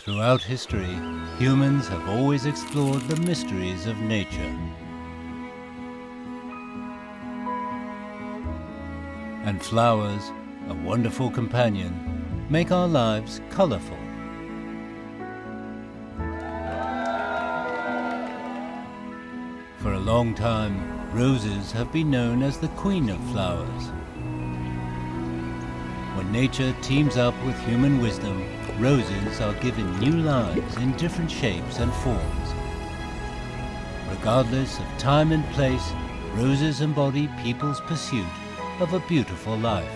Throughout history, humans have always explored the mysteries of nature. And flowers, a wonderful companion, make our lives colorful. For a long time, roses have been known as the queen of flowers. When nature teams up with human wisdom, roses are given new lives in different shapes and forms. Regardless of time and place, roses embody people's pursuit of a beautiful life.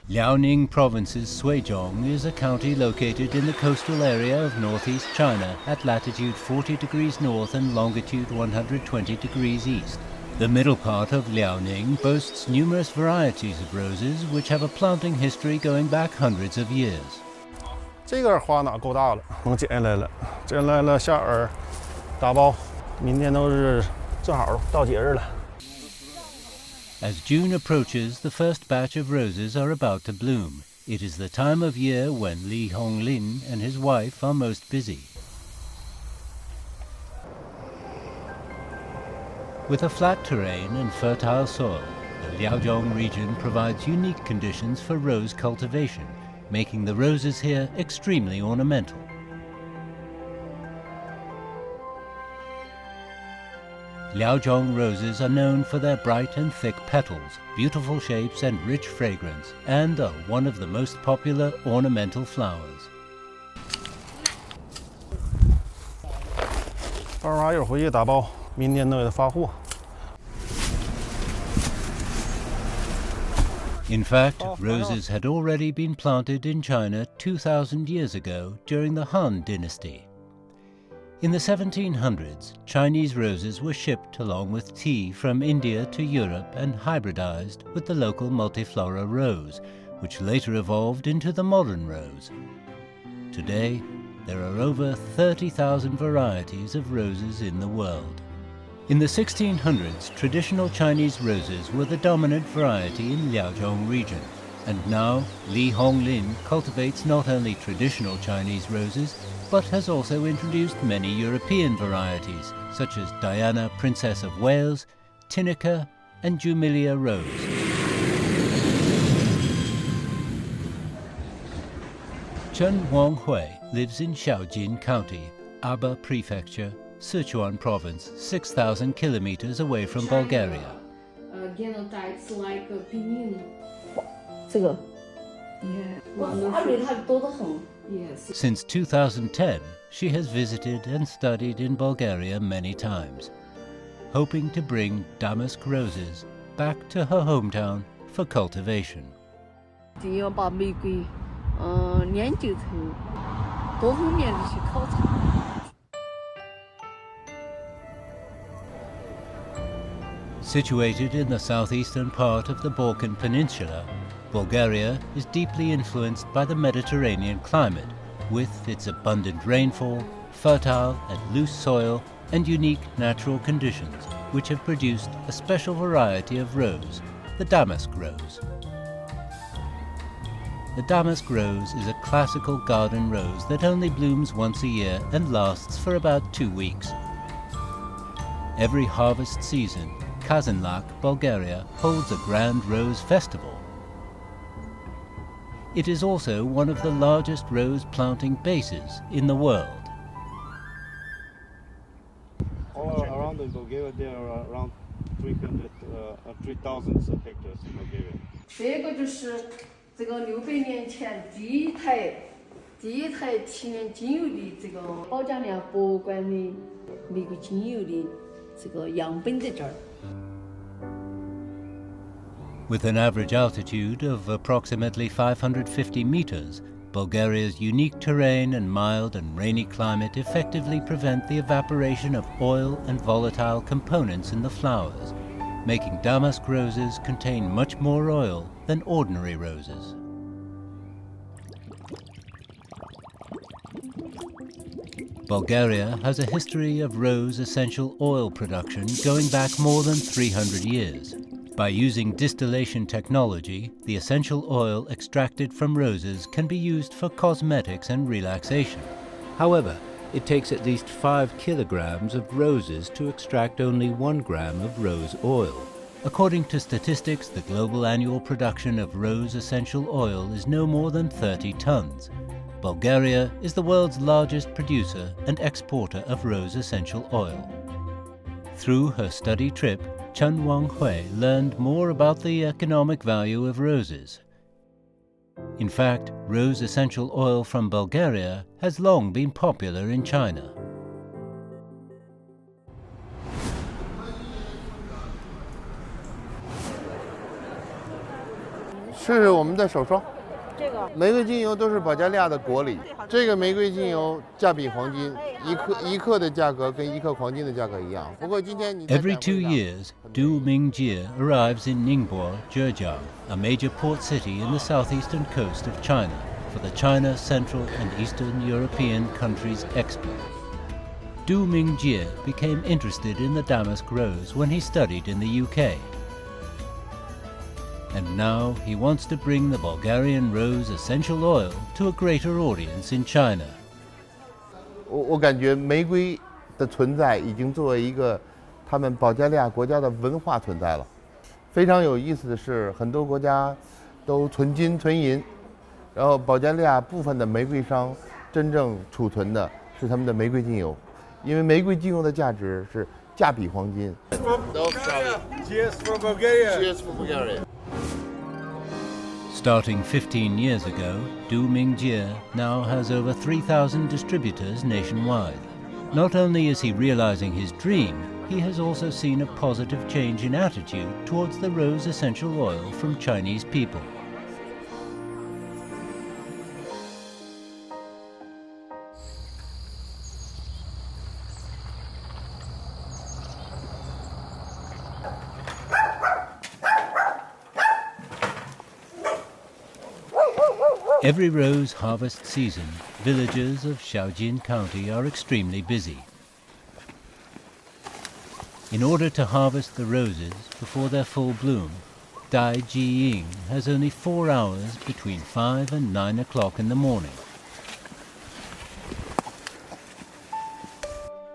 Liaoning Province's Suizhong is a county located in the coastal area of northeast China at latitude 40 degrees north and longitude 120 degrees east. The middle part of Liaoning boasts numerous varieties of roses which have a planting history going back hundreds of years. 这个花哪够大了，能捡下来了，捡下来了，下饵打包，明天都是正好到节日了。 As June approaches, the first batch of roses are about to bloom. It is the time of year when Li Honglin and his wife are most busy. With a flat terrain and fertile soil, the Liaozhong region provides unique conditions for rose cultivation, making the roses here extremely ornamental. Liaozhong roses are known for their bright and thick petals, beautiful shapes and rich fragrance, and are one of the most popular ornamental flowers. 到时候一会儿回去打包，明天都给它发货。 In fact, roses had already been planted in China 2,000 years ago during the Han Dynasty. In the 1700s, Chinese roses were shipped along with tea from India to Europe and hybridized with the local multiflora rose, which later evolved into the modern rose. Today, there are over 30,000 varieties of roses in the world. In the 1600s, traditional Chinese roses were the dominant variety in Liaozhong region, and now Li Honglin cultivates not only traditional Chinese roses, but has also introduced many European varieties, such as Diana, Princess of Wales, Tinnica, and Jumilia Rose. Chen Huanghui lives in Shaojin County, Aba Prefecture, Sichuan Province, 6,000 kilometers away from Bulgaria. Genotypes like pinyin. 这个 Yes. Since 2010, she has visited and studied in Bulgaria many times, hoping to bring damask roses back to her hometown for cultivation. 就要把玫瑰研究透，多方面的去考察。 Situated in the southeastern part of the Balkan Peninsula, Bulgaria is deeply influenced by the Mediterranean climate, with its abundant rainfall, fertile and loose soil, and unique natural conditions, which have produced a special variety of rose, the damask rose. The damask rose is a classical garden rose that only blooms once a year and lasts for about 2 weeks. Every harvest season, Kazanlak, Bulgaria, holds a grand rose festival. It is also one of the largest rose planting bases in the world. All around in Bulgaria, there are around 3,000 hectares in Bulgaria. 这个就是这个600年前第一台提炼精油的这个保加利亚博物馆的玫瑰精油的这个样本在这儿。 With an average altitude of approximately 550 meters, Bulgaria's unique terrain and mild and rainy climate effectively prevent the evaporation of oil and volatile components in the flowers, making damask roses contain much more oil than ordinary roses. Bulgaria has a history of rose essential oil production going back more than 300 years. By using distillation technology, the essential oil extracted from roses can be used for cosmetics and relaxation. However, it takes at least 5 kilograms of roses to extract only 1 gram of rose oil. According to statistics, the global annual production of rose essential oil is no more than 30 tons. Bulgaria is the world's largest producer and exporter of rose essential oil. Through her study trip, Chen Wanghui learned more about the economic value of roses. In fact, rose essential oil from Bulgaria has long been popular in China. 是我们的手霜，玫瑰精油都是保加利亚的国礼。这个玫瑰精油价比黄金，一克的价格跟1克黄金的价格一样。不过今天你 Every 2 years, Du Mingjie arrives in Ningbo, Zhejiang, a major port city in the southeastern coast of China, for the China Central and Eastern European Countries Expo. Du Mingjie became interested in the damask rose when he studied in the UK. And now he wants to bring the Bulgarian rose essential oil to a greater audience in China. 我感觉玫瑰的存在已经作为一个他们保加利亚国家的文化存在了。非常有意思的是，很多国家都存金存银，然后保加利亚部分的玫瑰商真正储存的是他们的玫瑰精油，因为玫瑰精油的价值是价比黄金。Cheers for Bulgaria! Cheers for Bulgaria! Starting 15 years ago, Du Mingjie now has over 3,000 distributors nationwide. Not only is he realizing his dream, he has also seen a positive change in attitude towards the rose essential oil from Chinese people. Every rose harvest season, villagers of Shaojin County are extremely busy. In order to harvest the roses before their full bloom, Dai Jiying has only 4 hours between 5 and 9 o'clock in the morning.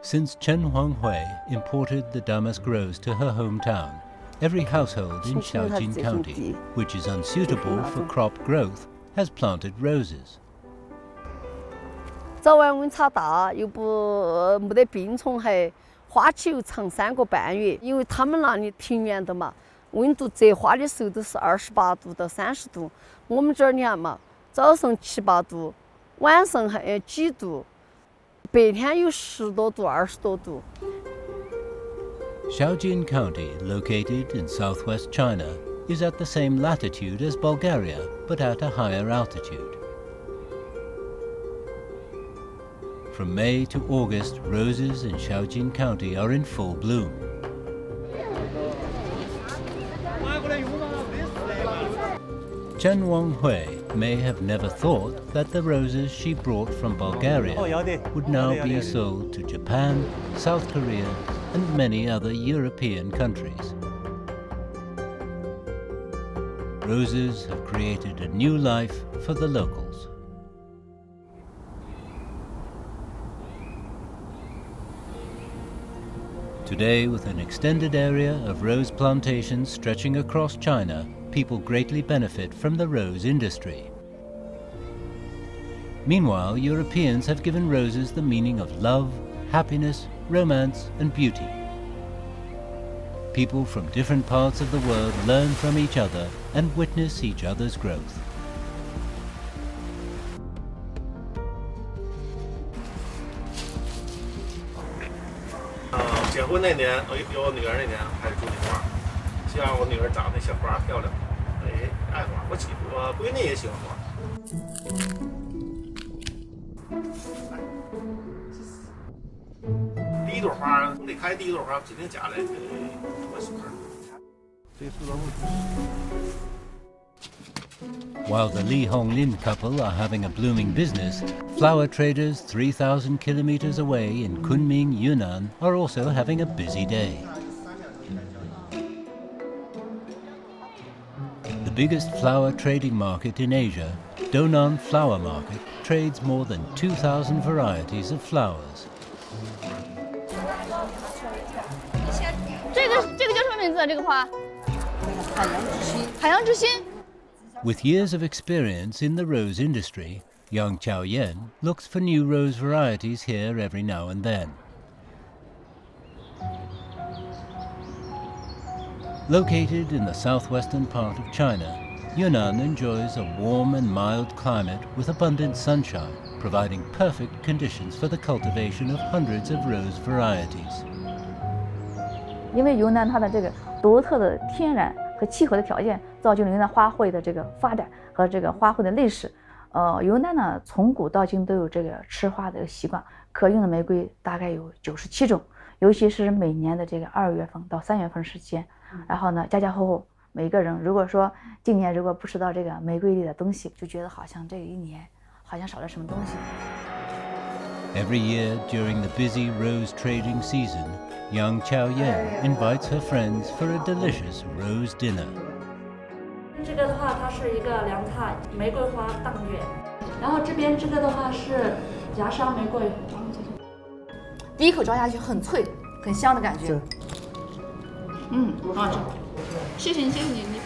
Since Chen Huanghui imported the damask rose to her hometown, every household in Shaojin County, which is unsuitable for crop growth, has planted roses. 早晚温差大，又没得病虫害，花期又长3个半月。因为他们那里平原的嘛，温度折花的时候都是28度到30度。我们这儿你看嘛，早上7、8度，晚上还几度，白天有10多度、20多度。 Shaojin County, located in southwest China, is at the same latitude as Bulgaria, but at a higher altitude. From May to August, roses in Shaojin County are in full bloom. Chen Wanghui may have never thought that the roses she brought from Bulgaria would now be sold to Japan, South Korea, and many other European countries. Roses have created a new life for the locals. Today, with an extended area of rose plantations stretching across China, people greatly benefit from the rose industry. Meanwhile, Europeans have given roses the meaning of love, happiness, romance, and beauty. People from different parts of the world learn from each other and witness each other's growth. 结婚那年，有我女儿那年还是祝你花，希望我女儿长得像花漂亮，爱花。我闺女也喜欢花。第一朵花，得开第一朵花，指定夹来给我媳妇儿。这是老母亲。 While the Li Honglin couple are having a blooming business, flower traders 3,000 kilometers away in Kunming, Yunnan are also having a busy day. biggest flower trading market in Asia, Donan Flower Market trades more than 2,000 varieties of flowers. 这个叫什么名字？这个花？海洋之心。 With years of experience in the rose industry, young Chao Yen looks for new rose varieties here every now and then. Located in the southwestern part of China, Yunnan enjoys a warm and mild climate with abundant sunshine, providing perfect conditions for the cultivation of hundreds of rose varieties. 因为云南它的这个独特的天然和气候的条件，造就了云南花卉的这个发展和这个花卉的历史。云南呢，从古到今都有这个吃花的习惯，可用的玫瑰大概有97种，尤其是每年的这个2月份到3月份时间。然后呢，家家户户每个人，如果说今年如果不吃到这个玫瑰里的东西，就觉得好像这一年好像少了什么东西。 Every year during the busy rose trading season, young Chao Yen invites her friends for a delicious rose dinner. 这个的话，它是一个凉菜，玫瑰花当月。然后这边这个的话是夹沙玫瑰，第一口嚼下去很脆，很香的感觉。很好吃。谢谢你，谢谢你。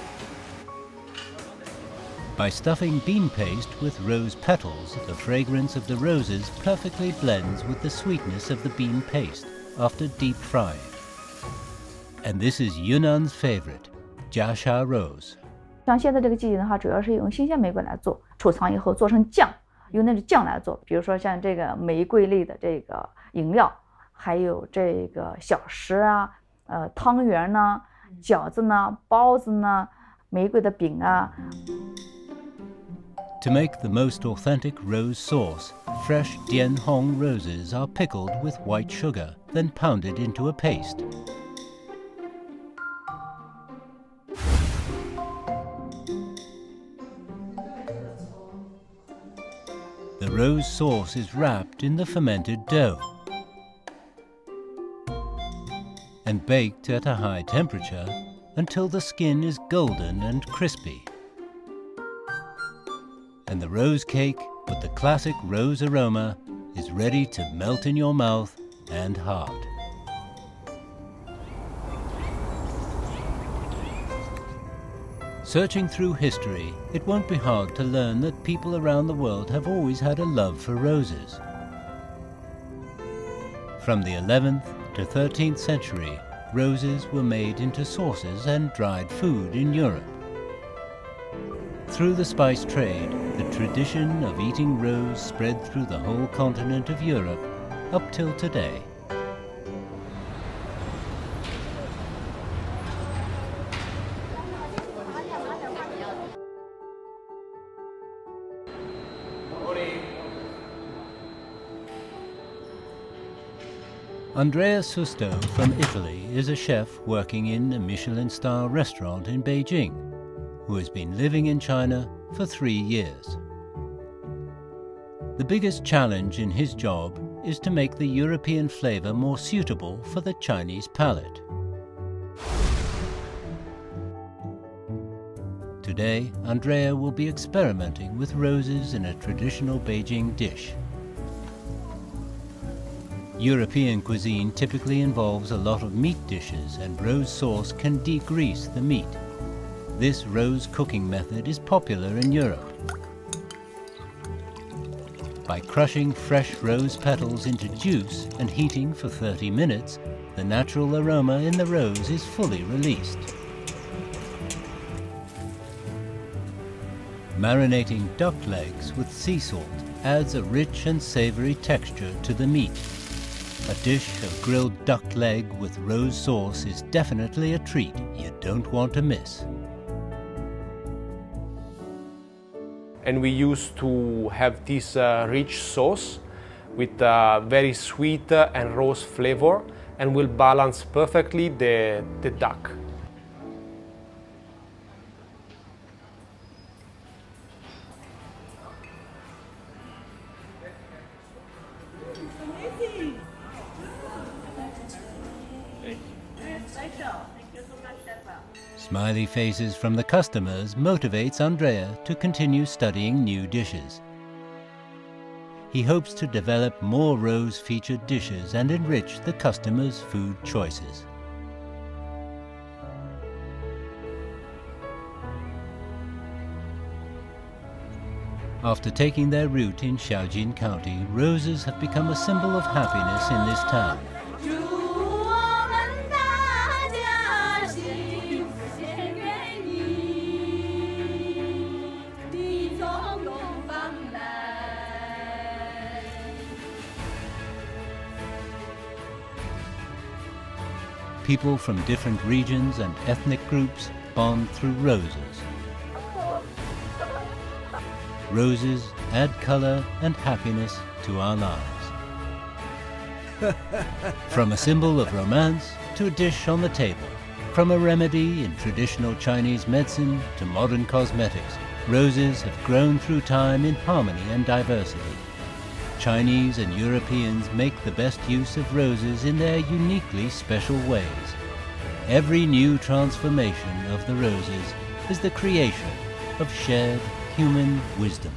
By stuffing bean paste with rose petals, the fragrance of the roses perfectly blends with the sweetness of the bean paste after deep frying. And this is Yunnan's favorite, jiasha rose. 像现在这个季节的话，主要是用新鲜玫瑰来做，储藏以后做成酱，用那种酱来做。比如说像这个玫瑰类的这个饮料，还有这个小食啊，汤圆呢、饺子呢、包子呢、玫瑰的饼啊。 To make the most authentic rose sauce, fresh Dianhong roses are pickled with white sugar, then pounded into a paste. The rose sauce is wrapped in the fermented dough and baked at a high temperature until the skin is golden and crispy. And the rose cake, with the classic rose aroma, is ready to melt in your mouth and heart. Searching through history, it won't be hard to learn that people around the world have always had a love for roses. From the 11th to 13th century, roses were made into sauces and dried food in Europe. Through the spice trade, the tradition of eating rose spread through the whole continent of Europe up till today. Andrea Susto from Italy is a chef working in a Michelin-star restaurant in Beijing, who has been living in China for 3 years. The biggest challenge in his job is to make the European flavor more suitable for the Chinese palate. Today, Andrea will be experimenting with roses in a traditional Beijing dish. European cuisine typically involves a lot of meat dishes, and rose sauce can degrease the meat. This rose cooking method is popular in Europe. By crushing fresh rose petals into juice and heating for 30 minutes, the natural aroma in the rose is fully released. Marinating duck legs with sea salt adds a rich and savory texture to the meat. A dish of grilled duck leg with rose sauce is definitely a treat you don't want to miss. And we used to have this rich sauce with very sweet and rose flavor, and will balance perfectly the duck. Smiley faces from the customers motivates Andrea to continue studying new dishes. He hopes to develop more rose-featured dishes and enrich the customers' food choices. After taking their root in Shaojin County, roses have become a symbol of happiness in this town. People from different regions and ethnic groups bond through roses. Roses add color and happiness to our lives. From a symbol of romance to a dish on the table, from a remedy in traditional Chinese medicine to modern cosmetics, roses have grown through time in harmony and diversity. Chinese and Europeans make the best use of roses in their uniquely special ways. Every new transformation of the roses is the creation of shared human wisdom.